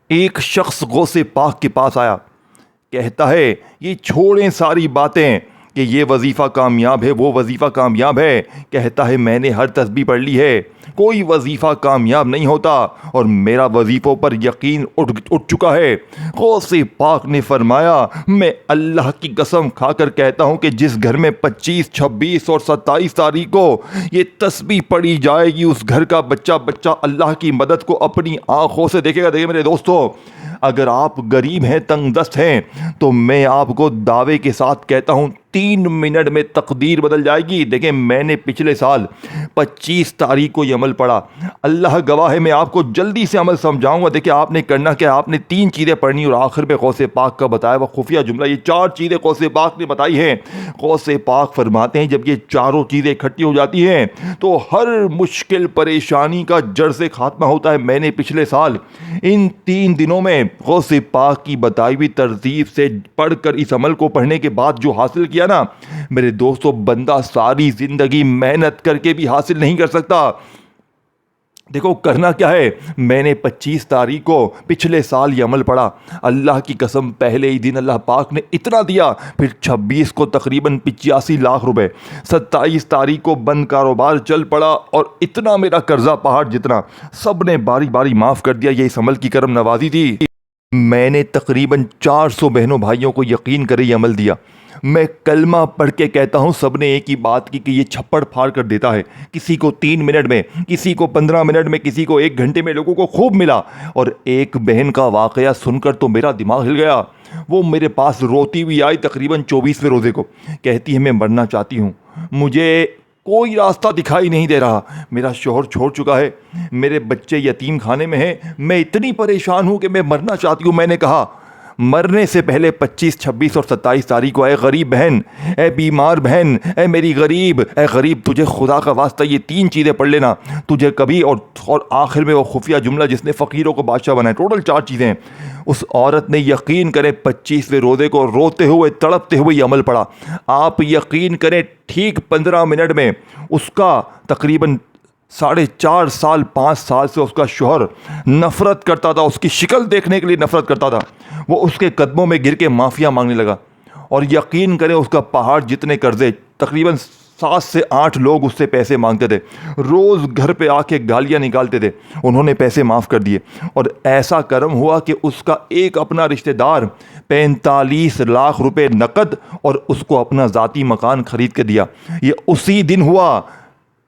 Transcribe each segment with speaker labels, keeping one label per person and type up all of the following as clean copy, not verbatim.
Speaker 1: ایک شخص غوث پاک کے پاس آیا، کہتا ہے یہ چھوڑیں ساری باتیں کہ یہ وظیفہ کامیاب ہے، وہ وظیفہ کامیاب ہے۔ کہتا ہے میں نے ہر تسبیح پڑھ لی ہے، کوئی وظیفہ کامیاب نہیں ہوتا اور میرا وظیفوں پر یقین اٹھ چکا ہے۔ غوث پاک نے فرمایا میں اللہ کی قسم کھا کر کہتا ہوں کہ جس گھر میں 25، 26 اور 27 تاریخ کو یہ تسبیح پڑھی جائے گی، اس گھر کا بچہ اللہ کی مدد کو اپنی آنکھوں سے دیکھے گا۔ دیکھیں میرے دوستو، اگر آپ غریب ہیں، تنگ دست ہیں، تو میں آپ کو دعوے کے ساتھ کہتا ہوں 3 منٹ میں تقدیر بدل جائے گی۔ دیکھیں میں نے پچھلے سال 25 تاریخ کو یہ عمل پڑھا، اللہ گواہ ہے میں آپ کو جلدی سے عمل سمجھاؤں گا۔ دیکھیں آپ نے کرنا کیا، آپ نے 3 چیزیں پڑھنی اور آخر میں غوث پاک کا بتایا وہ خفیہ جملہ، یہ 4 چیزیں غوث پاک نے بتائی ہیں۔ غوث پاک فرماتے ہیں جب یہ چاروں چیزیں اکٹھی ہو جاتی ہیں تو ہر مشکل پریشانی کا جڑ سے خاتمہ ہوتا ہے۔ میں نے پچھلے سال ان 3 دنوں میں غوث پاک کی بتائی ہوئی ترتیب سے پڑھ کر اس عمل کو پڑھنے کے بعد جو حاصل کیا نا میرے دوستو، بندہ ساری زندگی محنت کر کے بھی حاصل نہیں کر سکتا۔ دیکھو کرنا کیا ہے، میں نے 25 تاریخ کو پچھلے سال یہ عمل پڑھا، اللہ کی قسم پہلے ہی دن اللہ پاک نے اتنا دیا، پھر 26 کو تقریباً 85 لاکھ روپے، 27 تاریخ کو بند کاروبار چل پڑا اور اتنا میرا قرضہ پہاڑ جتنا سب نے باری باری معاف کر دیا۔ یہ اس عمل کی کرم نوازی تھی۔ میں نے تقریباً 400 بہنوں بھائیوں کو یقین کرے یہ عمل دیا۔ میں کلمہ پڑھ کے کہتا ہوں سب نے ایک ہی بات کی کہ یہ چھپڑ پھاڑ کر دیتا ہے، کسی کو 3 منٹ میں، کسی کو 15 منٹ میں، کسی کو 1 گھنٹے میں، لوگوں کو خوب ملا۔ اور ایک بہن کا واقعہ سن کر تو میرا دماغ ہل گیا، وہ میرے پاس روتی ہوئی آئی تقریباً 24ویں روزے کو، کہتی ہے میں مرنا چاہتی ہوں، مجھے کوئی راستہ دکھائی نہیں دے رہا، میرا شوہر چھوڑ چکا ہے، میرے بچے یتیم خانے میں ہیں، میں اتنی پریشان ہوں کہ میں مرنا چاہتی ہوں۔ میں نے کہا مرنے سے پہلے 25، 26 اور 27 تاریخ کو اے غریب بہن، اے بیمار بہن، اے میری غریب، اے غریب تجھے خدا کا واسطہ یہ 3 چیزیں پڑھ لینا، تجھے کبھی اور آخر میں وہ خفیہ جملہ جس نے فقیروں کو بادشاہ بنایا، ٹوٹل 4 چیزیں۔ اس عورت نے یقین کریں 25ویں روزے کو روتے ہوئے تڑپتے ہوئے یہ عمل پڑھا۔ آپ یقین کریں ٹھیک 15 منٹ میں اس کا تقریباً 4.5 سال 5 سال سے اس کا شوہر نفرت کرتا تھا، اس کی شکل دیکھنے کے لیے نفرت کرتا تھا، وہ اس کے قدموں میں گر کے معافیا مانگنے لگا۔ اور یقین کریں اس کا پہاڑ جتنے قرضے، تقریباً 7 سے 8 لوگ اس سے پیسے مانگتے تھے، روز گھر پہ آ کے گالیاں نکالتے تھے، انہوں نے پیسے معاف کر دیے۔ اور ایسا کرم ہوا کہ اس کا ایک اپنا رشتہ دار 45 لاکھ روپے نقد اور اس کو اپنا ذاتی مکان خرید کے دیا۔ یہ اسی دن ہوا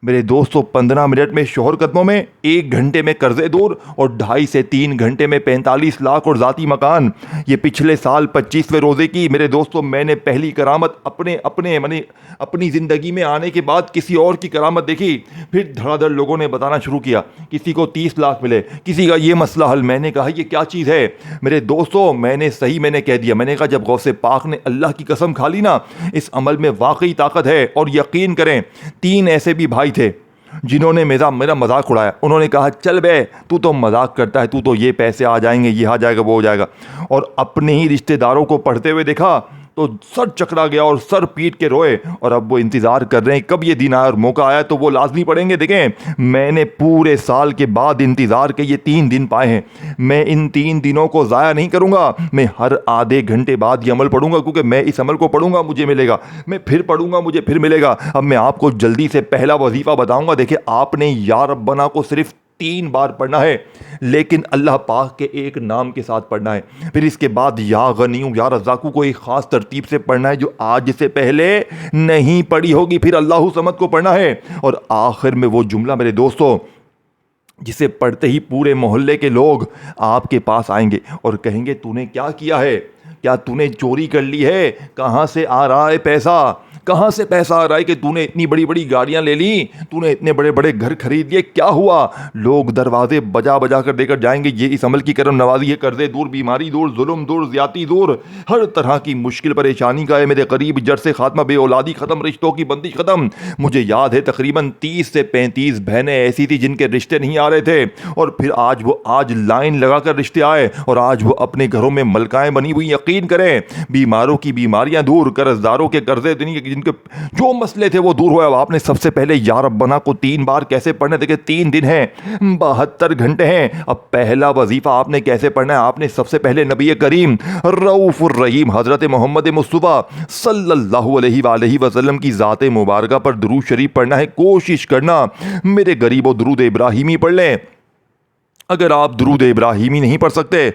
Speaker 1: میرے دوستو، 15 منٹ میں شوہر قدموں میں، 1 گھنٹے میں قرضے دور اور 2.5 سے 3 گھنٹے میں 45 لاکھ اور ذاتی مکان۔ یہ پچھلے سال 25ویں روزے کی میرے دوستو میں نے پہلی کرامت اپنی زندگی میں آنے کے بعد کسی اور کی کرامت دیکھی، پھر دھڑا دھڑ لوگوں نے بتانا شروع کیا، کسی کو 30 لاکھ ملے، کسی کا یہ مسئلہ حل۔ میں نے کہا یہ کیا چیز ہے میرے دوستو، میں نے کہہ دیا، میں نے کہا جب غوث پاک نے اللہ کی قسم کھا لی نا، اس عمل میں واقعی طاقت ہے۔ اور یقین کریں 3 ایسے بھی بھائی تھے جنہوں نے میرا مذاق اڑایا، انہوں نے کہا چل بے تو مذاق کرتا ہے، تو یہ پیسے آ جائیں گے، یہ آ جائے گا، وہ ہو جائے گا۔ اور اپنے ہی رشتہ داروں کو پڑھتے ہوئے دیکھا تو سر چکرا گیا اور سر پیٹ کے روئے، اور اب وہ انتظار کر رہے ہیں کب یہ دن آیا اور موقع آیا تو وہ لازمی پڑھیں گے۔ دیکھیں میں نے پورے سال کے بعد انتظار کے یہ 3 دن پائے ہیں، میں ان 3 دنوں کو ضائع نہیں کروں گا، میں ہر آدھے گھنٹے بعد یہ عمل پڑھوں گا، کیونکہ میں اس عمل کو پڑھوں گا مجھے ملے گا، میں پھر پڑھوں گا مجھے پھر ملے گا۔ اب میں آپ کو جلدی سے پہلا وظیفہ بتاؤں گا۔ دیکھیں آپ نے یا ربنا کو صرف 3 بار پڑھنا ہے، لیکن اللہ پاک کے ایک نام کے ساتھ پڑھنا ہے۔ پھر اس کے بعد یا غنیوں یا رزاقوں کو ایک خاص ترتیب سے پڑھنا ہے جو آج سے پہلے نہیں پڑھی ہوگی، پھر اللہ صمد کو پڑھنا ہے، اور آخر میں وہ جملہ میرے دوستو جسے پڑھتے ہی پورے محلے کے لوگ آپ کے پاس آئیں گے اور کہیں گے تو نے کیا کیا ہے، کیا تو نے چوری کر لی ہے، کہاں سے آ رہا ہے پیسہ، کہاں سے پیسہ آ رہا ہے کہ تو نے اتنی بڑی بڑی گاڑیاں لے لی، تو نے اتنے بڑے بڑے گھر خرید لیے، کیا ہوا؟ لوگ دروازے بجا بجا کر دے کر جائیں گے۔ یہ اس عمل کی کرم نوازی ہے، قرضے دور، بیماری دور، ظلم دور، زیادتی دور، ہر طرح کی مشکل پریشانی کا ہے میرے قریب جڑ سے خاتمہ، بے اولادی ختم، رشتوں کی بندش ختم۔ مجھے یاد ہے تقریباً 30 سے 35 بہنیں ایسی تھی جن کے رشتے نہیں آ رہے تھے، اور پھر آج لائن لگا کر رشتے آئے اور آج وہ اپنے گھروں میں ملکائیں بنی ہوئی۔ یقین کریں بیماروں کی بیماریاں دور، قرض داروں کے قرضے جن جن کے جو مسئلے تھے وہ دور ہوئے. اب آپ نے سب سے پہلے یا ربنا کو 3 بار کیسے پڑھنا ہے؟ دیکھیں 3 دن ہیں, 72 گھنٹے ہیں. اب پہلا وظیفہ آپ نے کیسے پڑھنا ہے؟ آپ نے سب سے پہلے نبی کریم رؤوف الرحیم حضرت محمد مصطفیٰ صلی اللہ علیہ وآلہ وسلم کی ذات مبارکہ پر درود شریف پڑھنا ہے. کوشش کرنا میرے غریبوں درود ابراہیمی پڑھ لیں. اگر آپ درود ابراہیمی نہیں پڑھ سکتے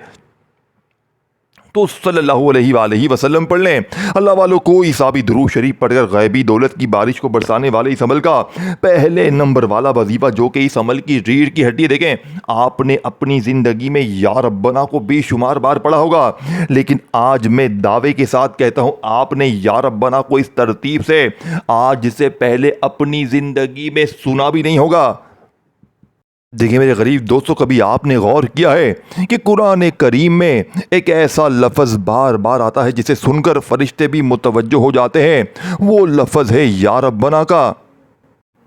Speaker 1: تو صلی اللہ علیہ وآلہ وسلم پڑھ لیں. اللہ والوں کوئی سا بھی درود شریف پڑھ کر غیبی دولت کی بارش کو برسانے والے اس عمل کا پہلے نمبر والا وظیفہ جو کہ اس عمل کی ریڑھ کی ہڈی. دیکھیں آپ نے اپنی زندگی میں یا ربنا کو بے شمار بار پڑھا ہوگا, لیکن آج میں دعوے کے ساتھ کہتا ہوں آپ نے یا ربنا کو اس ترتیب سے آج سے پہلے اپنی زندگی میں سنا بھی نہیں ہوگا. دیکھیں میرے غریب دوستوں, کبھی آپ نے غور کیا ہے کہ قرآن کریم میں ایک ایسا لفظ بار بار آتا ہے جسے سن کر فرشتے بھی متوجہ ہو جاتے ہیں؟ وہ لفظ ہے یا ربنا کا.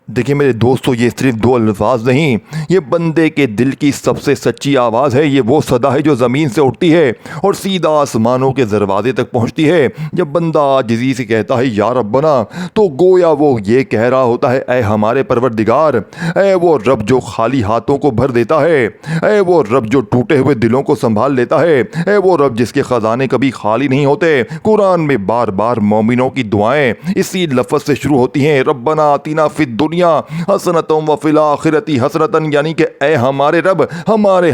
Speaker 1: دیکھیں میرے دوستو, یہ صرف 2 الفاظ نہیں, یہ بندے کے دل کی سب سے سچی آواز ہے. یہ وہ صدا ہے جو زمین سے اٹھتی ہے اور سیدھا آسمانوں کے دروازے تک پہنچتی ہے. جب بندہ عاجزی سے کہتا ہے یا ربنا, تو گویا وہ یہ کہہ رہا ہوتا ہے اے ہمارے پروردگار, اے وہ رب جو خالی ہاتھوں کو بھر دیتا ہے, اے وہ رب جو ٹوٹے ہوئے دلوں کو سنبھال لیتا ہے, اے وہ رب جس کے خزانے کبھی خالی نہیں ہوتے. قرآن میں بار بار مومنوں کی دعائیں اسی لفظ سے شروع ہوتی ہیں, ربنا آتینا فی الدنیا حسنۃ وفی الآخرۃ حسنۃ, یعنی کہ اے ہمارے رب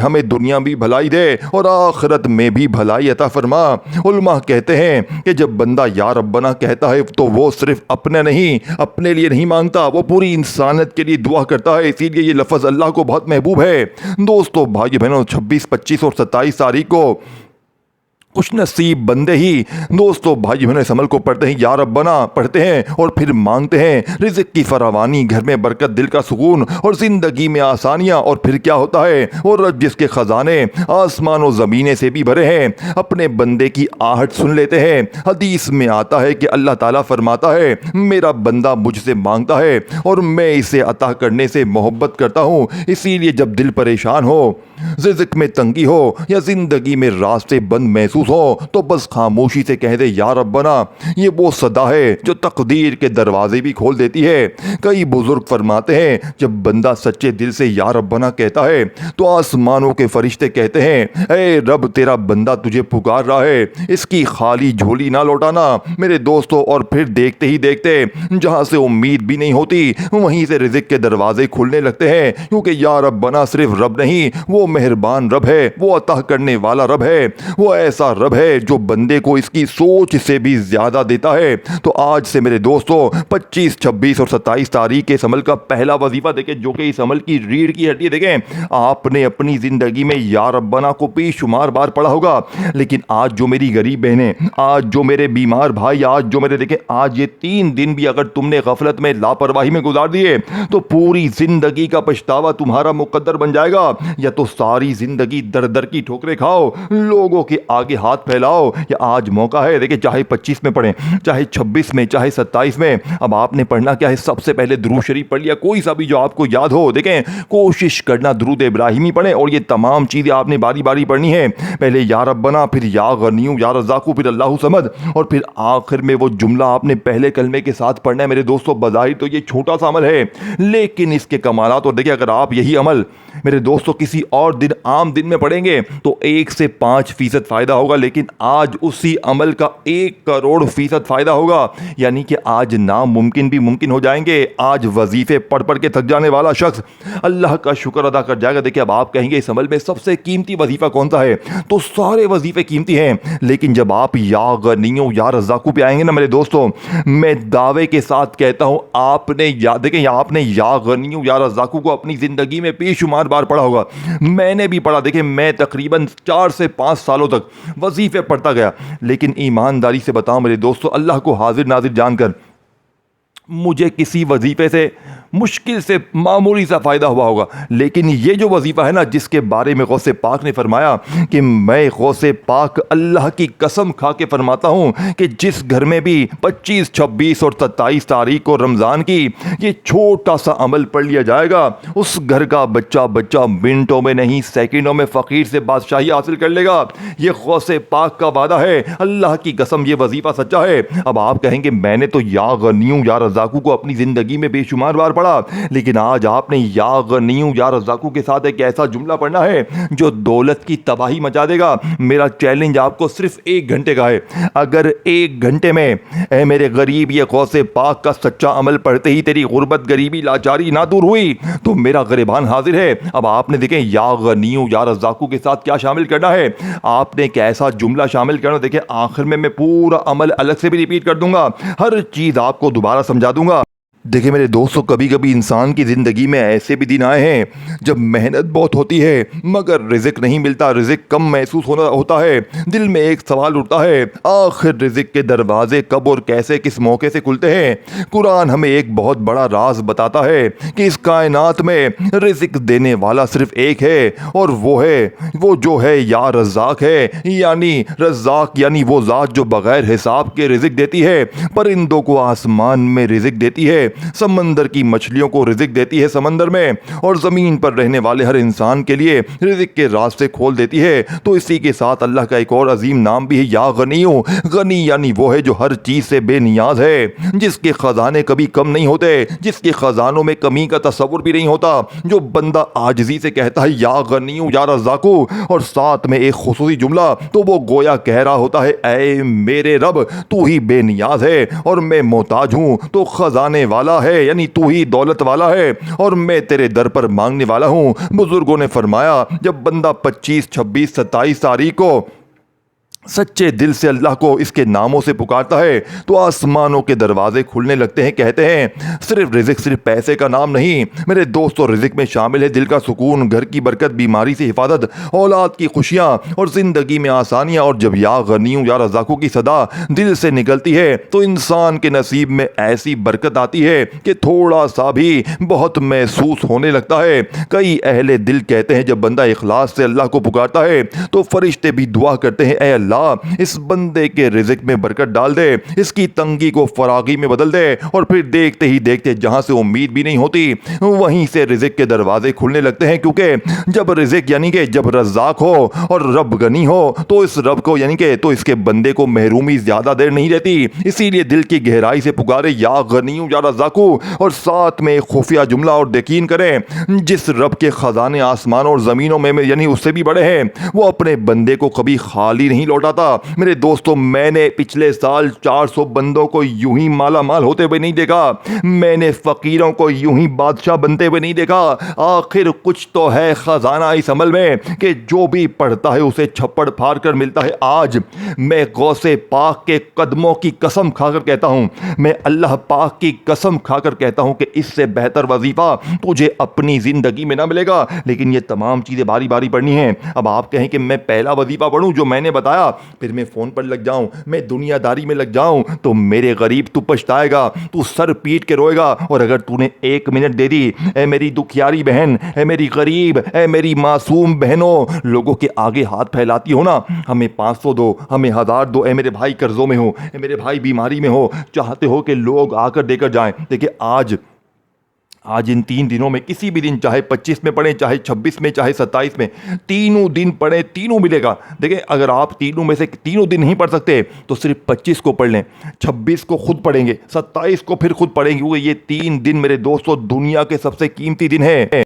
Speaker 1: ہمیں دنیا بھی بھلائی دے اور آخرت میں بھی بھلائی عطا فرما. علماء کہتے ہیں کہ جب بندہ یا ربنا کہتا ہے تو وہ صرف اپنے لیے نہیں مانگتا, وہ پوری انسانیت کے لیے دعا کرتا ہے. اسی لیے یہ لفظ اللہ کو بہت محبوب ہے. دوستو بھائی بہنوں, 26 25 اور 27 تاریخ کو خوش نصیب بندے ہی دوستو بھائی بہنوں اس عمل کو پڑھتے ہیں, یا ربنا پڑھتے ہیں اور پھر مانگتے ہیں رزق کی فراوانی, گھر میں برکت, دل کا سکون اور زندگی میں آسانیاں. اور پھر کیا ہوتا ہے؟ اور رب جس کے خزانے آسمان و زمین سے بھی بھرے ہیں اپنے بندے کی آہٹ سن لیتے ہیں. حدیث میں آتا ہے کہ اللہ تعالیٰ فرماتا ہے میرا بندہ مجھ سے مانگتا ہے اور میں اسے عطا کرنے سے محبت کرتا ہوں. اسی لیے جب دل پریشان ہو, رزق میں تنگی ہو یا زندگی میں راستے بند محسوس ہو تو بس خاموشی سے کہہ دے یا ربنا. یہ وہ صدا ہے جو تقدیر کے دروازے بھی کھول دیتی ہے. کئی بزرگ فرماتے ہیں جب بندہ سچے دل سے یا ربنا کہتا ہے تو آسمانوں کے فرشتے کہتے ہیں اے رب تیرا بندہ تجھے پکار رہا ہے, اس کی خالی جھولی نہ لوٹانا. میرے دوستو, اور پھر دیکھتے ہی دیکھتے جہاں سے امید بھی نہیں ہوتی وہیں سے رزق کے دروازے کھلنے لگتے ہیں, کیونکہ یا ربنا صرف رب نہیں, وہ مہربان رب ہے, وہ عطا کرنے والا رب ہے, وہ ایسا رب ہے جو بندے کو اس کی سوچ سے بھی زیادہ دیتا ہے. تو آج سے میرے دوستو 25 26 اور 27 تاریخ کے اس عمل کا پہلا وظیفہ دیکھیں جو کہ اس عمل کی ریڑھ کی ہڈی. دیکھیں آپ نے اپنی زندگی میں یا ربنا کو بے شمار بار پڑھا ہوگا, لیکن آج جو میری غریب بہنیں, آج جو میرے بیمار بھائی, آج جو میرے دیکھیں آج یہ 3 دن بھی اگر تم نے غفلت میں لاپرواہی میں گزار دیے تو پوری زندگی کا پچھتاوا تمہارا مقدر بن جائے گا. یا تو ساری زندگی در در کی ٹھوکریں کھاؤ, لوگوں کے آگے ہاتھ پھیلاؤ, یا آج موقع ہے. دیکھیں چاہے 25 میں پڑھیں, چاہے 26 میں, چاہے 27 میں, اب آپ نے پڑھنا کیا ہے؟ سب سے پہلے درود شریف پڑھ لیا, کوئی سا بھی جو آپ کو یاد ہو. دیکھیں کوشش کرنا درود ابراہیمی پڑھیں اور یہ تمام چیزیں آپ نے باری باری پڑھنی ہے. پہلے یا ربنا, پھر یا غنیو یا رزاقو, پھر اللہ صمد, اور پھر آخر میں وہ جملہ آپ نے پہلے کلمے کے ساتھ پڑھنا ہے. میرے دوستو بظاہر تو یہ چھوٹا سا عمل ہے لیکن اس کے کمالات, اور دیکھیں اگر آپ یہی عمل میرے دوستو کسی اور دن عام دن میں پڑھیں گے تو 1 سے 5% فائدہ ہوگا, لیکن آج اسی عمل کا 1 کروڑ% فائدہ ہوگا. یعنی کہ آج ناممکن بھی ممکن ہو جائیں گے. آج وظیفے پڑھ پڑھ کے تھک جانے والا شخص اللہ کا شکر ادا کر جائے گا. دیکھیں اب آپ کہیں گے اس عمل میں سب سے قیمتی وظیفہ کون سا ہے؟ تو سارے وظیفے قیمتی ہیں, لیکن جب آپ یا غنیو یا رزاقو پہ آئیں گے نا میرے دوستو, میں دعوے کے ساتھ کہتا ہوں آپ نے آپ نے یا غنیو یا رزاقو کو اپنی زندگی میں بے شمار بار پڑھا ہوگا. میں نے بھی پڑھا. دیکھیں میں تقریباً 4 سے 5 سالوں تک وظیفے پڑھتا گیا, لیکن ایمانداری سے بتاؤں میرے دوستو, اللہ کو حاضر ناظر جان کر مجھے کسی وظیفے سے مشکل سے معمولی سا فائدہ ہوا ہوگا. لیکن یہ جو وظیفہ ہے نا, جس کے بارے میں غوث پاک نے فرمایا کہ میں غوث پاک اللہ کی قسم کھا کے فرماتا ہوں کہ جس گھر میں بھی 25, 26 اور 27 تاریخ کو رمضان کی یہ چھوٹا سا عمل پڑھ لیا جائے گا, اس گھر کا بچہ منٹوں میں نہیں سیکنڈوں میں فقیر سے بادشاہی حاصل کر لے گا. یہ غوث پاک کا وعدہ ہے, اللہ کی قسم یہ وظیفہ سچا ہے. اب آپ کہیں گے میں نے تو یا غنیوں یا رزاقوں کو اپنی زندگی میں بے شمار بار پڑھا, لیکن آج آپ نے یا غنیوں یا رزاقوں کے ساتھ ایک ایسا جملہ پڑھنا ہے جو دولت کی تباہی مچا دے گا. میرا چیلنج آپ کو صرف 1 گھنٹے کا ہے. اگر 1 گھنٹے میں اے میرے غریب یہ غوث پاک کا سچا عمل پڑھتے ہی تیری غربت, غریبی, لاچاری نہ دور ہوئی تو میرا غریبان حاضر ہے. اب آپ نے دیکھیں یا غنیوں یا رزاقوں کے ساتھ کیا شامل کرنا ہے, آپ نے کیسا جملہ شامل کرنا. دیکھیں آخر میں پورا عمل الگ سے بھی ریپیٹ کر دوں گا, ہر چیز آپ کو دوبارہ سمجھا دوں گا. دیکھیں میرے دوستو, کبھی کبھی انسان کی زندگی میں ایسے بھی دن آئے ہیں جب محنت بہت ہوتی ہے مگر رزق نہیں ملتا, رزق کم محسوس ہوتا ہے. دل میں ایک سوال اٹھتا ہے, آخر رزق کے دروازے کب اور کیسے کس موقع سے کھلتے ہیں؟ قرآن ہمیں ایک بہت بڑا راز بتاتا ہے کہ اس کائنات میں رزق دینے والا صرف ایک ہے, اور وہ جو ہے یا رزاق ہے. یعنی رزاق یعنی وہ ذات جو بغیر حساب کے رزق دیتی ہے. پرندوں کو آسمان میں رزق دیتی ہے, سمندر کی مچھلیوں کو رزق دیتی ہے سمندر میں, اور زمین پر رہنے والے ہر انسان کے لیے رزق کے راستے کھول دیتی ہے. تو اسی کے ساتھ اللہ کا ایک اور عظیم نام بھی ہے یا غنیوں. غنی یعنی وہ ہے جو ہر چیز سے بے نیاز ہے, جس کے خزانے کبھی کم نہیں ہوتے, جس کے خزانوں میں کمی کا تصور بھی نہیں ہوتا. جو بندہ عاجزی سے کہتا ہے یا غنیوں یا رزاقوں اور ساتھ میں ایک خصوصی جملہ, تو وہ گویا کہہ رہا ہوتا ہے اے میرے رب تو ہی بے نیاز ہے اور میں محتاج ہوں, تو خزانے والا ہے یعنی تو ہی دولت والا ہے اور میں تیرے در پر مانگنے والا ہوں. بزرگوں نے فرمایا جب بندہ 25, 26, 27 تاریخ کو سچے دل سے اللہ کو اس کے ناموں سے پکارتا ہے تو آسمانوں کے دروازے کھلنے لگتے ہیں. کہتے ہیں صرف رزق صرف پیسے کا نام نہیں میرے دوستو, رزق میں شامل ہے دل کا سکون, گھر کی برکت, بیماری سے حفاظت, اولاد کی خوشیاں اور زندگی میں آسانیاں. اور جب یا غنیوں یا رزاقوں کی صدا دل سے نکلتی ہے تو انسان کے نصیب میں ایسی برکت آتی ہے کہ تھوڑا سا بھی بہت محسوس ہونے لگتا ہے. کئی اہل دل کہتے ہیں جب بندہ اخلاص سے اللہ کو پکارتا ہے تو فرشتے بھی دعا کرتے ہیں اے اللہ اس بندے کے رزق میں برکت ڈال دے, اس کی تنگی کو فراغی میں بدل دے. اور پھر دیکھتے ہی دیکھتے جہاں سے امید بھی نہیں ہوتی وہیں سے رزق کے دروازے کھلنے لگتے ہیں. کیونکہ جب رزق یعنی کہ جب رزاق ہو اور رب غنی ہو تو اس رب کو یعنی کہ تو اس کے بندے کو محرومی زیادہ دیر نہیں رہتی. اسی لیے دل کی گہرائی سے پکارے یا غنیوں یا رزاقوں, اور ساتھ میں ایک خفیہ جملہ اور یقین کریں جس رب کے خزانے آسمان اور زمینوں میں یعنی اس سے بھی بڑے ہیں وہ اپنے بندے کو کبھی خالی نہیں لوٹاتا. میرے دوستو میں نے پچھلے سال 400 بندوں کو یوں ہی مالا مال ہوتے ہوئے نہیں دیکھا, میں نے فقیروں کو یوں ہی بادشاہ بنتے ہوئے نہیں دیکھا. آخر کچھ تو ہے خزانہ اس عمل میں کہ جو بھی پڑھتا ہے اسے چھپڑ پھاڑ کر ملتا ہے. آج میں غوث پاک کے قدموں کی قسم کھا کر کہتا ہوں, میں اللہ پاک کی قسم کھا کر کہتا ہوں کہ اس سے بہتر وظیفہ تجھے اپنی زندگی میں نہ ملے گا. لیکن یہ تمام چیزیں باری باری پڑھنی ہیں. اب آپ کہیں کہ میں پہلا وظیفہ پڑھوں جو میں نے بتایا, پھر میں فون پر لگ جاؤں, میں دنیا داری میں لگ جاؤں, تو میرے غریب تو پچھتائے گا, تو سر پیٹ کے روئے گا. اور اگر تو نے 1 منٹ دے دی اے میری دکھیاری بہن, اے میری غریب, اے میری معصوم بہنوں, لوگوں کے آگے ہاتھ پھیلاتی ہو نا, ہمیں 500 دو, ہمیں 1000 دو, اے میرے بھائی قرضوں میں ہو, اے میرے بھائی بیماری میں ہو, چاہتے ہو کہ لوگ آ کر دے کر جائیں. دیکھیں آج ان 3 دنوں میں کسی بھی دن چاہے 25 میں پڑھیں, چاہے 26 میں, چاہے 27 میں, تینوں دن پڑھیں, تینوں ملے گا. دیکھیں اگر آپ تینوں میں سے تینوں دن نہیں پڑھ سکتے تو صرف 25 کو پڑھ لیں, 26 کو خود پڑھیں گے, 27 کو پھر خود پڑھیں گے, کیونکہ یہ 3 دن میرے دوستوں دنیا کے سب سے قیمتی دن ہے.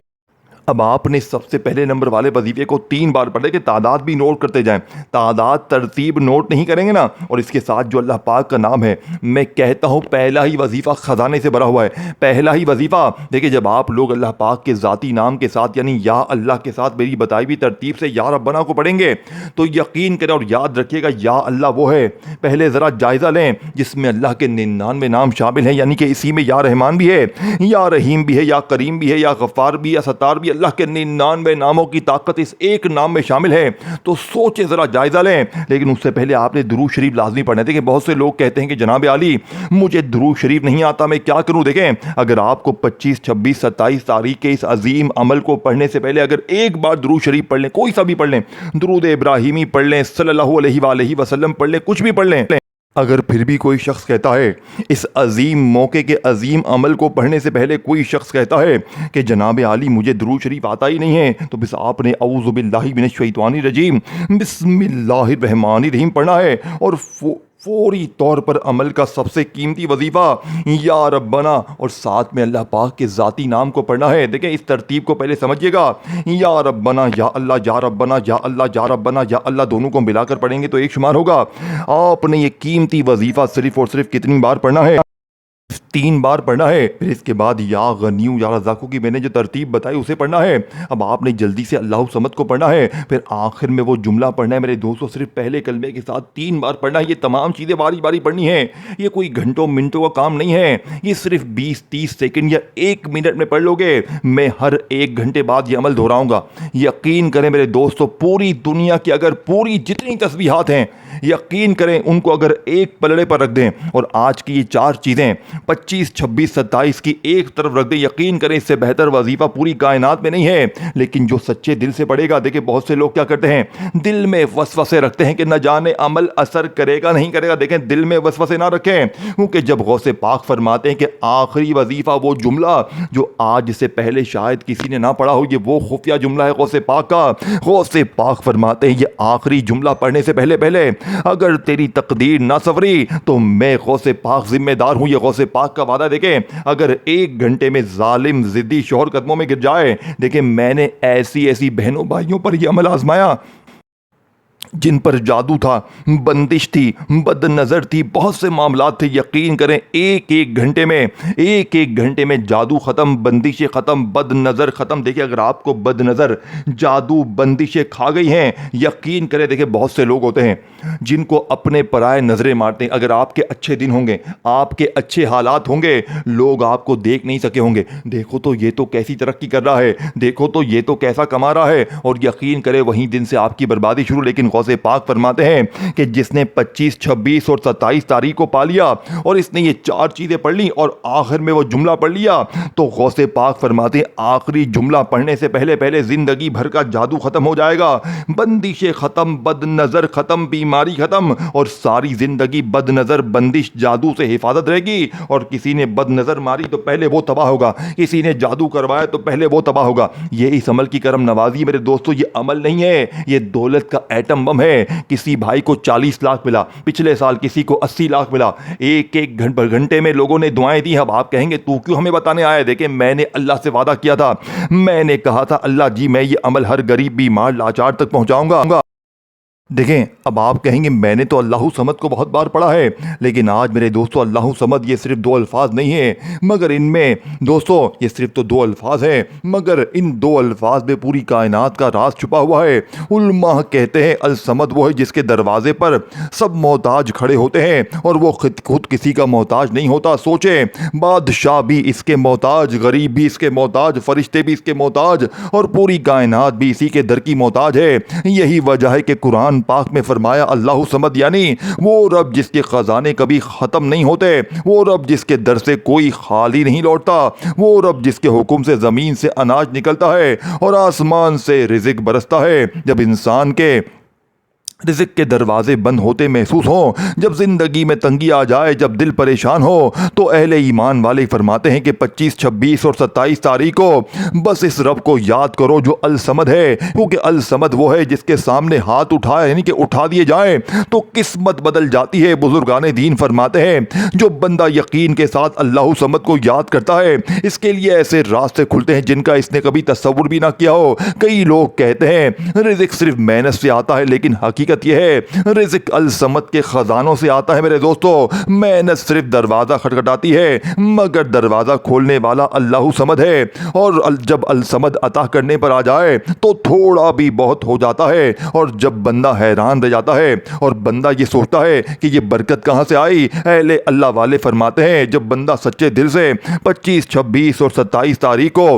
Speaker 1: اب آپ نے سب سے پہلے نمبر والے وظیفے کو 3 بار پڑھے کہ تعداد بھی نوٹ کرتے جائیں. تعداد ترتیب نوٹ نہیں کریں گے نا, اور اس کے ساتھ جو اللہ پاک کا نام ہے, میں کہتا ہوں پہلا ہی وظیفہ خزانے سے بھرا ہوا ہے. پہلا ہی وظیفہ دیکھیں جب آپ لوگ اللہ پاک کے ذاتی نام کے ساتھ یعنی یا اللہ کے ساتھ میری بتائی ہوئی ترتیب سے یا ربنا کو پڑھیں گے تو یقین کریں اور یاد رکھیے گا یا اللہ وہ ہے. پہلے ذرا جائزہ لیں جس میں اللہ کے 99 نام شامل ہیں, یعنی کہ اسی میں یا رحمان بھی ہے, یا رحیم بھی ہے, یا کریم بھی ہے, یا غفار بھی, یا ستار بھی. اللہ کے 99 ناموں کی طاقت اس ایک نام میں شامل ہے تو سوچے ذرا جائزہ لیں. لیکن اس سے پہلے آپ نے درود شریف لازمی پڑھنا ہے. دیکھیں بہت سے لوگ کہتے ہیں کہ جناب عالی مجھے درود شریف نہیں آتا, میں کیا کروں؟ دیکھیں اگر آپ کو 25, 26, 27 تاریخ کے اس عظیم عمل کو پڑھنے سے پہلے اگر ایک بار درود شریف پڑھ لیں, کوئی سا بھی پڑھ لیں, درود ابراہیمی پڑھ لیں, صلی اللہ علیہ وآلہ وسلم پڑھ لیں, کچھ بھی پڑھ لیں, اگر پھر بھی کوئی شخص کہتا ہے اس عظیم موقع کے عظیم عمل کو پڑھنے سے پہلے کوئی شخص کہتا ہے کہ جناب عالی مجھے درود شریف آتا ہی نہیں ہے, تو بس آپ نے اعوذ باللہ من الشیطان الرجیم بسم اللہ الرحمن الرحیم پڑھنا ہے اور فوری طور پر عمل کا سب سے قیمتی وظیفہ یا ربنا اور ساتھ میں اللہ پاک کے ذاتی نام کو پڑھنا ہے. دیکھیں اس ترتیب کو پہلے سمجھیے گا, یا ربنا, یا اللہ, یا ربنا, یا اللہ, یا ربنا, یا اللہ, دونوں کو ملا کر پڑھیں گے تو ایک شمار ہوگا. آپ نے یہ قیمتی وظیفہ صرف اور صرف کتنی بار پڑھنا ہے؟ 3 بار پڑھنا ہے. پھر اس کے بعد یا غنیو یا رزاقو کی میں نے جو ترتیب بتائی اسے پڑھنا ہے. اب آپ نے جلدی سے اللہ صمد کو پڑھنا ہے. پھر آخر میں وہ جملہ پڑھنا ہے میرے دوستو, صرف پہلے کلمے کے ساتھ 3 بار پڑھنا ہے. یہ تمام چیزیں باری باری پڑھنی ہیں. یہ کوئی گھنٹوں منٹوں کا کام نہیں ہے. یہ صرف 20-30 سیکنڈ یا 1 منٹ میں پڑھ لو گے. میں ہر 1 گھنٹے بعد یہ عمل دہراؤں گا. یقین کریں میرے دوستو, پوری دنیا کی اگر پوری جتنی تسبیحات ہیں یقین کریں ان کو اگر ایک پلڑے پر رکھ دیں اور آج کی یہ 4 چیزیں 25, 26, 27 کی ایک طرف رکھ دیں, یقین کریں اس سے بہتر وظیفہ پوری کائنات میں نہیں ہے. لیکن جو سچے دل سے پڑھے گا, دیکھیں بہت سے لوگ کیا کرتے ہیں, دل میں وسوسے رکھتے ہیں کہ نہ جانے عمل اثر کرے گا نہیں کرے گا. دیکھیں دل میں وسوسے نہ رکھیں, کیونکہ جب غوث پاک فرماتے ہیں کہ آخری وظیفہ وہ جملہ جو آج سے پہلے شاید کسی نے نہ پڑھا ہو, یہ وہ خفیہ جملہ ہے غوث پاک کا. غوث پاک فرماتے ہیں یہ آخری جملہ پڑھنے سے پہلے اگر تیری تقدیر نہ سوری تو میں غوث پاک ذمہ دار ہوں. یہ غوث پاک کا وعدہ. دیکھیں اگر 1 گھنٹے میں ظالم ضدی شوہر قدموں میں گر جائے, دیکھیں میں نے ایسی بہنوں بھائیوں پر یہ عمل آزمایا جن پر جادو تھا, بندش تھی, بد نظر تھی, بہت سے معاملات تھے. یقین کریں ایک گھنٹے میں جادو ختم, بندشیں ختم, بد نظر ختم. دیکھیں اگر آپ کو بد نظر, جادو, بندشیں کھا گئی ہیں, یقین کریں دیکھیں بہت سے لوگ ہوتے ہیں جن کو اپنے پرائے نظریں مارتے ہیں. اگر آپ کے اچھے دن ہوں گے, آپ کے اچھے حالات ہوں گے, لوگ آپ کو دیکھ نہیں سکے ہوں گے, دیکھو تو یہ تو کیسی ترقی کر رہا ہے, دیکھو تو یہ تو کیسا کما رہا ہے, اور یقین کریں وہیں دن سے آپ کی بربادی شروع. لیکن غوث پاک فرماتے ہیں کہ جس نے 25, 26 اور 27 تاریخ کو پا لیا اور اس نے یہ 4 چیزیں پڑھ لی اور آخر میں وہ جملہ پڑھ لیا, تو غوث پاک فرماتے ہیں آخری جملہ پڑھنے سے پہلے زندگی بھر کا جادو ختم ہو جائے گا, بندشیں ختم, بد نظر ختم, بیماری ختم, اور ساری زندگی بد نظر, بندش, جادو سے حفاظت رہے گی. اور کسی نے بد نظر ماری تو پہلے وہ تباہ ہوگا, کسی نے جادو کروایا تو پہلے وہ تباہ ہوگا. یہ اس عمل کی کرم نوازی میرے دوستو, یہ عمل نہیں ہے, یہ دولت کا ایٹم بم ہے. کسی بھائی کو 40 لاکھ ملا, پچھلے سال کسی کو 80 لاکھ ملا, ایک گھنٹے میں لوگوں نے دعائیں دی. اب آپ کہیں گے تو کیوں ہمیں بتانے آیا؟ دیکھیں میں نے اللہ سے وعدہ کیا تھا, میں نے کہا تھا اللہ جی میں یہ عمل ہر غریب, بیمار, لاچار تک پہنچاؤں گا. دیکھیں اب آپ کہیں گے میں نے تو اللہ صمد کو بہت بار پڑھا ہے, لیکن آج میرے دوستو اللہ صمد یہ صرف 2 الفاظ نہیں ہیں, مگر ان میں دوستو یہ صرف تو 2 الفاظ ہیں, مگر ان 2 الفاظ میں پوری کائنات کا راز چھپا ہوا ہے. علماء کہتے ہیں الصمد وہ ہے جس کے دروازے پر سب محتاج کھڑے ہوتے ہیں اور وہ خود کسی کا محتاج نہیں ہوتا. سوچیں بادشاہ بھی اس کے محتاج, غریب بھی اس کے محتاج, فرشتے بھی اس کے محتاج, اور پوری کائنات بھی اسی کے در کی محتاج ہے. یہی وجہ ہے کہ قرآن پاک میں فرمایا اللہ صمد یعنی وہ رب جس کے خزانے کبھی ختم نہیں ہوتے, وہ رب جس کے در سے کوئی خالی نہیں لوٹتا, وہ رب جس کے حکم سے زمین سے اناج نکلتا ہے اور آسمان سے رزق برستا ہے. جب انسان کے رزق کے دروازے بند ہوتے محسوس ہوں, جب زندگی میں تنگی آ جائے, جب دل پریشان ہو, تو اہل ایمان والے فرماتے ہیں کہ 25, 26 اور 27 تاریخ کو بس اس رب کو یاد کرو جو الصمد ہے, کیونکہ الصمد وہ ہے جس کے سامنے ہاتھ اٹھائے یعنی کہ اٹھا دیے جائیں تو قسمت بدل جاتی ہے. بزرگان دین فرماتے ہیں جو بندہ یقین کے ساتھ اللہ صمد کو یاد کرتا ہے اس کے لیے ایسے راستے کھلتے ہیں جن کا اس نے کبھی تصور بھی نہ کیا ہو. کئی لوگ کہتے ہیں رزق صرف محنت سے آتا ہے, لیکن حقیقت یہ ہے رزق الصمد کے خزانوں سے آتا ہے. میرے دوستو محنت صرف دروازہ کھٹکھٹاتی ہے, مگر دروازہ کھولنے والا اللہ صمد ہے, اور جب الصمد عطا کرنے پر آ جائے تو تھوڑا بھی بہت ہو جاتا ہے. اور جب بندہ حیران رہ جاتا ہے اور بندہ یہ سوچتا ہے کہ یہ برکت کہاں سے آئی, اہل اللہ والے فرماتے ہیں جب بندہ سچے دل سے 25, 26 اور 27 تاریخ کو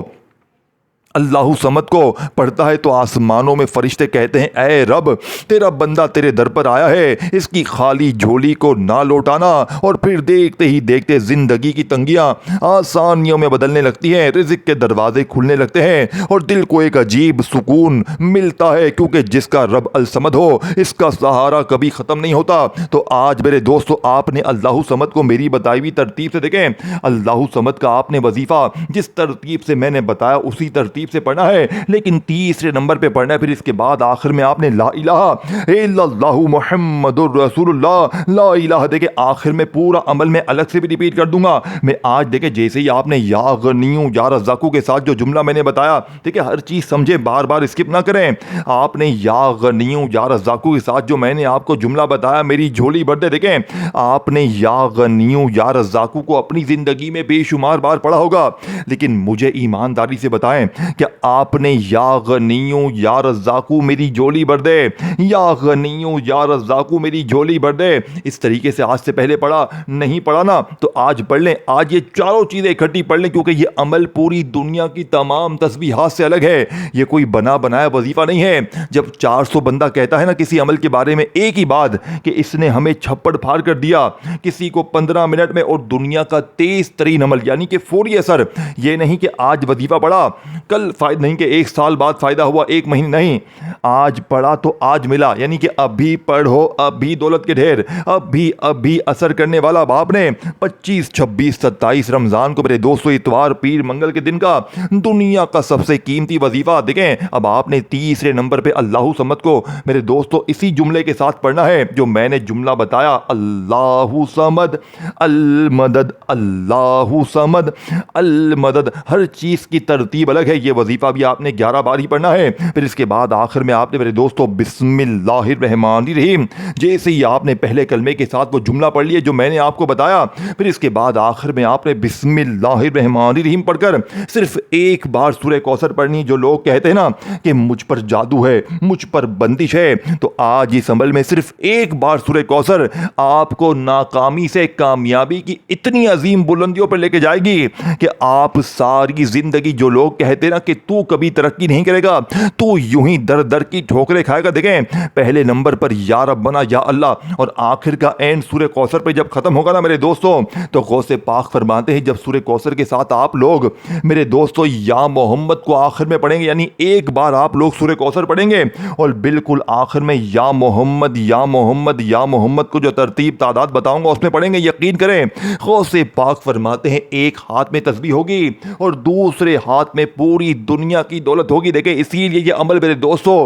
Speaker 1: اللہ صمد کو پڑھتا ہے تو آسمانوں میں فرشتے کہتے ہیں اے رب تیرا بندہ تیرے در پر آیا ہے، اس کی خالی جھولی کو نہ لوٹانا، اور پھر دیکھتے ہی دیکھتے زندگی کی تنگیاں آسانیوں میں بدلنے لگتی ہیں، رزق کے دروازے کھلنے لگتے ہیں اور دل کو ایک عجیب سکون ملتا ہے، کیونکہ جس کا رب الصمد ہو اس کا سہارا کبھی ختم نہیں ہوتا۔ تو آج میرے دوستو آپ نے اللہ صمد کو میری بتائی ہوئی ترتیب سے دیکھیں، اللہ صمد کا آپ نے وظیفہ جس ترتیب سے میں نے بتایا اسی ترتیب سے پڑھنا ہے، لیکن تیسرے نمبر پہ پڑھنا ہے، پھر اس کے بعد آخر میں آپ نے لا الہ الا اللہ محمد الرسول اللہ لا الہ دیکھیں آخر میں پورا عمل میں الگ سے بھی ریپیٹ کر دوں گا۔ میں آج دیکھیں جیسے ہی آپ نے یا غنیوں یا رزاقوں کے ساتھ جو جملہ میں نے بتایا، دیکھیں ہر چیز سمجھے، بار بار اسکپ نہ کریں۔ آپ نے یا غنیوں یا رزاقوں کے ساتھ جو میں نے آپ کو جملہ بتایا میری جھولی بھر دے، دیکھیں آپ نے یا غنیوں یا رزاقوں کو اپنی زندگی میں بے شمار بار پڑھا ہوگا، لیکن مجھے ایمانداری سے بتائیں کہ آپ نے یا غنیوں یا رزاقوں میری جھولی بھر دے، یا غنیوں یا رزاقوں میری جھولی بھر دے، اس طریقے سے آج سے پہلے پڑھا نہیں پڑھا نا تو آج پڑھ لیں، آج یہ چاروں چیزیں اکٹھی پڑھ لیں، کیونکہ یہ عمل پوری دنیا کی تمام تسبیحات سے الگ ہے، یہ کوئی بنا بنایا وظیفہ نہیں ہے۔ جب 400 بندہ کہتا ہے نا کسی عمل کے بارے میں ایک ہی بات کہ اس نے ہمیں چھپڑ پھاڑ کر دیا، کسی کو 15 منٹ میں، اور دنیا کا تیز ترین عمل یعنی کہ فوری اثر، یہ نہیں کہ آج وظیفہ پڑھا کل فائدہ نہیں، کہ ایک سال بعد فائدہ ہوا ایک مہینے نہیں، آج پڑھا تو آج ملا، یعنی کہ ابھی پڑھو ابھی دولت کے ڈھیر، ابھی اثر کرنے والا باپ نے 25 26 27 رمضان کو میرے دوستو اتوار پیر منگل کے دن کا دنیا کا سب سے قیمتی وظیفہ دیکھیں۔ اب آپ نے تیسرے نمبر پہ اللہ صمد کو میرے دوستو اسی جملے کے ساتھ پڑھنا ہے جو میں نے جملہ بتایا، اللہ صمد المدد، اللہ صمد المدد۔ ہر چیز کی ترتیب الگ ہے، یہ وظیفہ بھی آپ نے 11 بار ہی پڑھنا ہے، پھر اس کے بعد آخر میں آپ نے میرے دوستو بسم اللہ الرحمن الرحیم، جیسے ہی آپ نے پہلے کلمے کے ساتھ وہ جملہ پڑھ لیے جو میں نے آپ کو بتایا، پھر اس کے بعد آخر میں آپ نے بسم اللہ الرحمن الرحیم پڑھ کر صرف ایک بار سورہ کوثر پڑھنی۔ جو لوگ کہتے ہیں نا کہ مجھ پر جادو ہے، مجھ پر بندش ہے، تو آج اس عمل میں صرف ایک بار سورہ کوثر آپ کو ناکامی سے کامیابی کی اتنی عظیم بلندیوں پر لے کے جائے گی کہ آپ ساری زندگی جو لوگ کہتے ہیں نا کہ تو کبھی ترقی نہیں کرے گا، تو یوں ہی در در کی ٹھوکریں کھائے گا، دیکھیں پہلے نمبر پر یا ربنا یا اللہ، اور آخر کا اینڈ سورہ کوثر پہ جب ختم ہوگا نا میرے دوستوں، تو غوث پاک فرماتے ہیں جب سورہ کوثر کے ساتھ آپ لوگ میرے دوستوں یا محمد کو آخر میں پڑھیں گے، یعنی ایک بار آپ لوگ سورہ کوثر پڑھیں گے اور بالکل آخر میں یا محمد یا محمد یا محمد کو جو ترتیب تعداد بتاؤں گا اس میں پڑھیں گے، یقین کریں غوث پاک فرماتے ہیں ایک ہاتھ میں تسبیح ہوگی اور دوسرے ہاتھ میں پوری دنیا کی دولت ہوگی۔ دیکھیں اسی لیے یہ عمل میرے دوستوں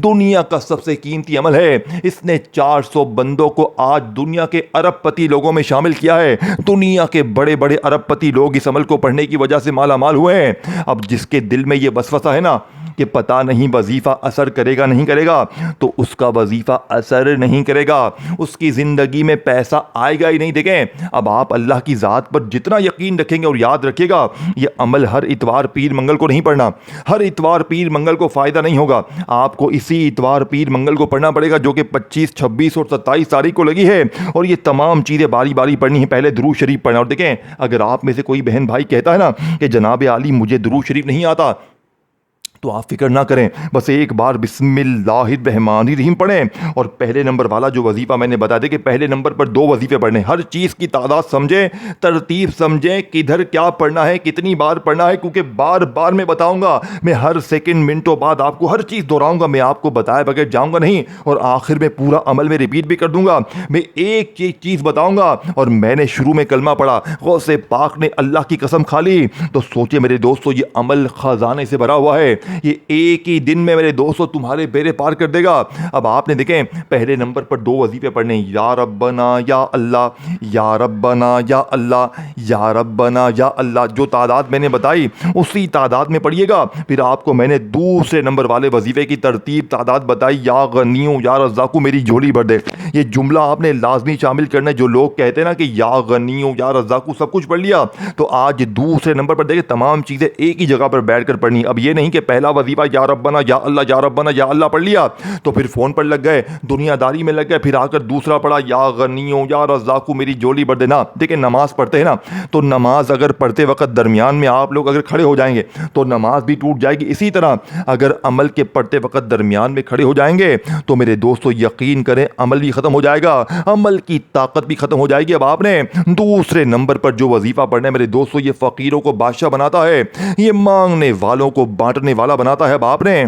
Speaker 1: دنیا کا سب سے قیمتی عمل ہے، اس نے 400 بندوں کو آج دنیا کے ارب پتی لوگوں میں شامل کیا ہے، دنیا کے بڑے بڑے ارب پتی لوگ اس عمل کو پڑھنے کی وجہ سے مالا مال ہوئے ہیں۔ اب جس کے دل میں یہ وسوسہ ہے نا کہ پتہ نہیں وظیفہ اثر کرے گا نہیں کرے گا، تو اس کا وظیفہ اثر نہیں کرے گا، اس کی زندگی میں پیسہ آئے گا ہی نہیں۔ دیکھیں اب آپ اللہ کی ذات پر جتنا یقین رکھیں گے، اور یاد رکھیے گا یہ عمل ہر اتوار پیر منگل کو نہیں پڑھنا، ہر اتوار پیر منگل کو فائدہ نہیں ہوگا، آپ کو اسی اتوار پیر منگل کو پڑھنا پڑے گا جو کہ 25 26 اور 27 تاریخ کو لگی ہے، اور یہ تمام چیزیں باری باری پڑھنی ہے۔ پہلے درود شریف پڑھنا، اور دیکھیں اگر آپ میں سے کوئی بہن بھائی کہتا ہے نا کہ جناب عالی مجھے درود شریف نہیں آتا، تو آپ فکر نہ کریں، بس ایک بار بسم اللہ الرحمن الرحیم پڑھیں، اور پہلے نمبر والا جو وظیفہ میں نے بتا دیا کہ پہلے نمبر پر 2 وظیفے پڑھنے، ہر چیز کی تعداد سمجھیں، ترتیب سمجھیں، کدھر کیا پڑھنا ہے، کتنی بار پڑھنا ہے، کیونکہ بار بار میں بتاؤں گا، میں ہر سیکنڈ منٹوں بعد آپ کو ہر چیز دہراؤں گا، میں آپ کو بتائے بغیر جاؤں گا نہیں، اور آخر میں پورا عمل میں ریپیٹ بھی کر دوں گا۔ میں ایک چیز بتاؤں گا، اور میں نے شروع میں کلمہ پڑھا، غوث پاک نے اللہ کی قسم کھا لی، تو سوچے میرے دوستو یہ عمل خزانے سے بھرا ہوا ہے، یہ ایک ہی دن میں میرے دوستو تمہارے بیڑے پار کر دے گا۔ اب آپ نے دیکھیں پہلے نمبر پر 2 وظیفے پڑھنے، یا ربنا یا اللہ، یا ربنا یا اللہ، یا ربنا یا اللہ، جو تعداد میں نے بتائی اسی تعداد میں پڑھیے گا۔ پھر آپ کو میں نے دوسرے نمبر والے وظیفے کی ترتیب تعداد بتائی، یا غنیوں یا رزاقوں میری جھولی بھر دے، یہ جملہ آپ نے لازمی شامل کرنا ہے۔ جو لوگ کہتے ہیں نا کہ یا غنیوں یا رزاقوں سب کچھ پڑھ لیا، تو آج دوسرے نمبر پر دیکھیں تمام چیزیں ایک ہی جگہ پر بیٹھ کر پڑھنی۔ اب یہ نہیں کہ پہلا وظیفہ یا ربنا یا اللہ پڑھ لیا تو پھر فون پر لگ گئے, دنیا داری میں لگ گئے, پھر آ کر دوسرا پڑھا یا غنیوں یا رزاقو میری جولی بھر دینا. دیکھیں نماز پڑھتے ہیں نا, تو نماز اگر پڑھتے وقت درمیان میں آپ لوگ اگر کھڑے ہو جائیں گے تو نماز بھی ٹوٹ جائے گی. اسی طرح اگر عمل کے پڑھتے وقت درمیان میں کھڑے ہو جائیں گے تو میرے دوستو یقین کریں عمل بھی ختم ہو جائے گا, عمل کی طاقت بھی ختم ہو جائے گی. اب آپ نے دوسرے نمبر پر جو وظیفہ پڑھنا ہے میرے دوستو, یہ فقیروں کو بادشاہ بناتا ہے, یہ مانگنے والوں کو بانٹنے والا بناتا ہے. اب آپ نے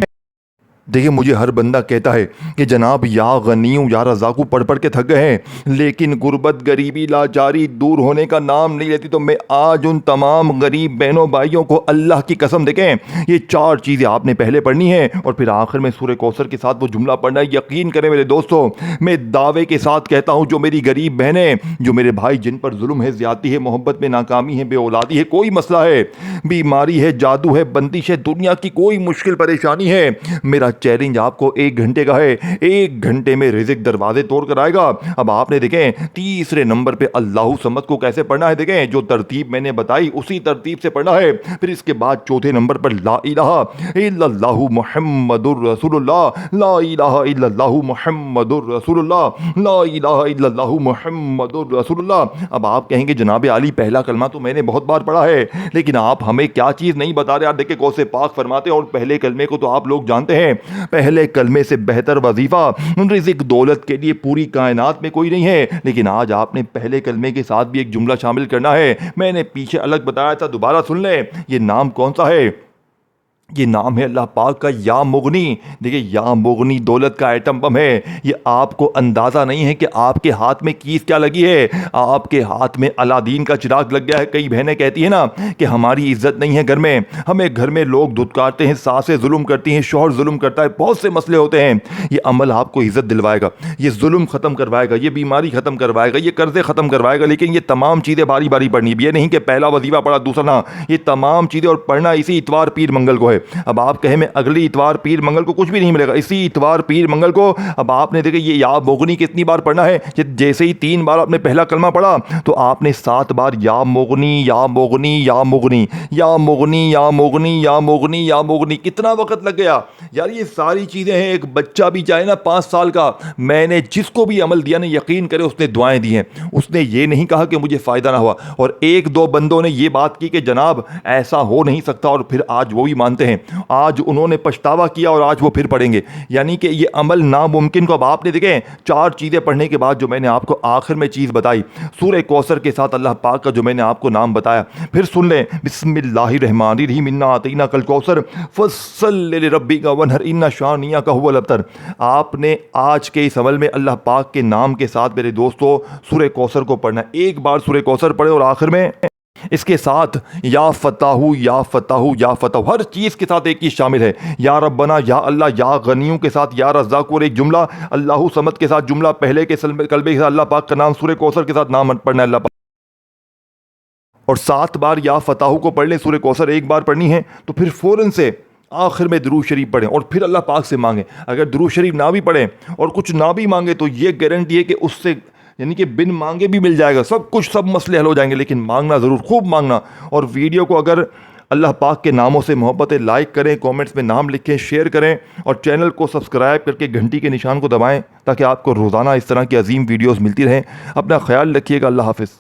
Speaker 1: دیکھیں مجھے ہر بندہ کہتا ہے کہ جناب یا غنیوں یا رزاقو پڑھ پڑھ کے تھک گئے ہیں, لیکن غربت غریبی لاچاری دور ہونے کا نام نہیں لیتی. تو میں آج ان تمام غریب بہنوں بھائیوں کو اللہ کی قسم دیکھیں یہ 4 چیزیں آپ نے پہلے پڑھنی ہیں اور پھر آخر میں سورہ کوثر کے ساتھ وہ جملہ پڑھنا ہے. یقین کریں میرے دوستو, میں دعوے کے ساتھ کہتا ہوں جو میری غریب بہنیں, جو میرے بھائی جن پر ظلم ہے, زیادتی ہے, محبت میں ناکامی ہے, بے اولادی ہے, کوئی مسئلہ ہے, بیماری ہے, جادو ہے, بندش ہے, دنیا کی کوئی مشکل پریشانی ہے, میرا چیلنج آپ کو 1 گھنٹے کا ہے. 1 گھنٹے میں رزق دروازے توڑ کر آئے گا. اب آپ نے دیکھیں تیسرے نمبر پہ اللہ صمد کو کیسے پڑھنا ہے, دیکھیں جو ترتیب میں نے بتائی اسی ترتیب سے پڑھنا ہے. پھر اس کے بعد چوتھے نمبر پر لا الہ الا اللہ محمد الرسول اللہ, لا الہ الا اللہ محمد الرسول اللہ, لا الہ الا اللہ محمد الرسول اللہ. اب آپ کہیں گے جناب علی پہلا کلمہ تو میں نے بہت بار پڑھا ہے, لیکن آپ ہمیں کیا چیز نہیں بتا رہے. آپ دیکھیں غوث پاک فرماتے ہیں, اور پہلے کلمے کو تو آپ لوگ جانتے ہیں, پہلے کلمے سے بہتر وظیفہ رزق دولت کے لیے پوری کائنات میں کوئی نہیں ہے. لیکن آج آپ نے پہلے کلمے کے ساتھ بھی ایک جملہ شامل کرنا ہے. میں نے پیچھے الگ بتایا تھا, دوبارہ سن لیں. یہ نام کون سا ہے؟ یہ نام ہے اللہ پاک کا یا مغنی. دیکھیں یا مغنی دولت کا ایٹم بم ہے. یہ آپ کو اندازہ نہیں ہے کہ آپ کے ہاتھ میں کیس کیا لگی ہے. آپ کے ہاتھ میں الادین کا چراغ لگ گیا ہے. کئی بہنیں کہتی ہیں نا کہ ہماری عزت نہیں ہے گھر میں, ہمیں گھر میں لوگ دھتکارتے ہیں, ساسیں ظلم کرتی ہیں, شوہر ظلم کرتا ہے, بہت سے مسئلے ہوتے ہیں. یہ عمل آپ کو عزت دلوائے گا, یہ ظلم ختم کروائے گا, یہ بیماری ختم کروائے گا, یہ قرضے ختم کروائے گا. لیکن یہ تمام چیزیں باری باری پڑھنی ہے. یہ نہیں کہ پہلا وظیفہ پڑھا دوسرا نہ, یہ تمام چیزیں اور پڑھنا اسی اتوار پیر منگل کو ہے. اب آپ کہیں میں اگلی اتوار پیر منگل کو کچھ بھی نہیں ملے گا, اسی اتوار پیر منگل کو. اب آپ نے دیکھیں یہ یا مغنی کتنی بار پڑھنا ہے. جیسے ہی 3 بار آپ نے پہلا کلمہ پڑھا تو آپ نے 7 بار یا مغنی یا مغنی یا مغنی یا مغنی یا مغنی یا مغنی یا مغنی. کتنا وقت لگ گیا یار. یہ ساری چیزیں ہیں, ایک بچہ بھی چاہے نا 5 سال کا, میں نے جس کو بھی عمل دیا نا یقین کرے اس نے دعائیں دی ہیں, اس نے یہ نہیں کہا کہ مجھے فائدہ نہ ہوا. اور 1-2 بندوں نے یہ بات کی کہ جناب ایسا ہو نہیں سکتا, اور پھر آج وہ بھی مانتے ہیں. آج انہوں نے پچھتاوا کیا اور آج وہ پھر پڑھیں گے. یعنی کہ یہ عمل ناممکن کو اب آپ نے دیکھیں 4 چیزیں پڑھنے کے بعد جو میں نے آپ کو آخر میں چیز بتائی, سورہ کوثر کے ساتھ اللہ پاک کا جو میں نے آپ کو نام بتایا, پھر سن لیں بسم اللہ الرحمن الرحیم انا اعطیناک الکوثر فصلی لربک وانحر ان شانئک هو الابتر. آپ نے آج کے اس عمل میں اللہ پاک کے نام کے ساتھ میرے دوستو سورہ کوثر کو پڑھنا ہے. ایک بار سورہ کوثر پڑھے اور آخر میں اس کے ساتھ یا فتح یا فتح یا فتح, ہر چیز کے ساتھ ایک چیز شامل ہے. یا ربنا یا اللہ, یا غنیوں کے ساتھ یا رزاق اور ایک جملہ, اللہ صمد کے ساتھ جملہ, پہلے کے کلمے کے ساتھ اللہ پاک کا نام, سورہ کوثر کے ساتھ نام پڑھنا ہے اللہ پاک. اور 7 بار یا فتح کو پڑھ لیں. سورہ کوثر 1 بار پڑھنی ہے تو پھر فوراً سے آخر میں درود شریف پڑھیں اور پھر اللہ پاک سے مانگیں. اگر درود شریف نہ بھی پڑھیں اور کچھ نہ بھی مانگے تو یہ گارنٹی ہے کہ اس سے یعنی کہ بن مانگے بھی مل جائے گا, سب کچھ, سب مسئلے حل ہو جائیں گے. لیکن مانگنا ضرور, خوب مانگنا. اور ویڈیو کو اگر اللہ پاک کے ناموں سے محبت ہے لائک کریں, کومنٹس میں نام لکھیں, شیئر کریں, اور چینل کو سبسکرائب کر کے گھنٹی کے نشان کو دبائیں تاکہ آپ کو روزانہ اس طرح کی عظیم ویڈیوز ملتی رہیں. اپنا خیال رکھیے گا. اللہ حافظ.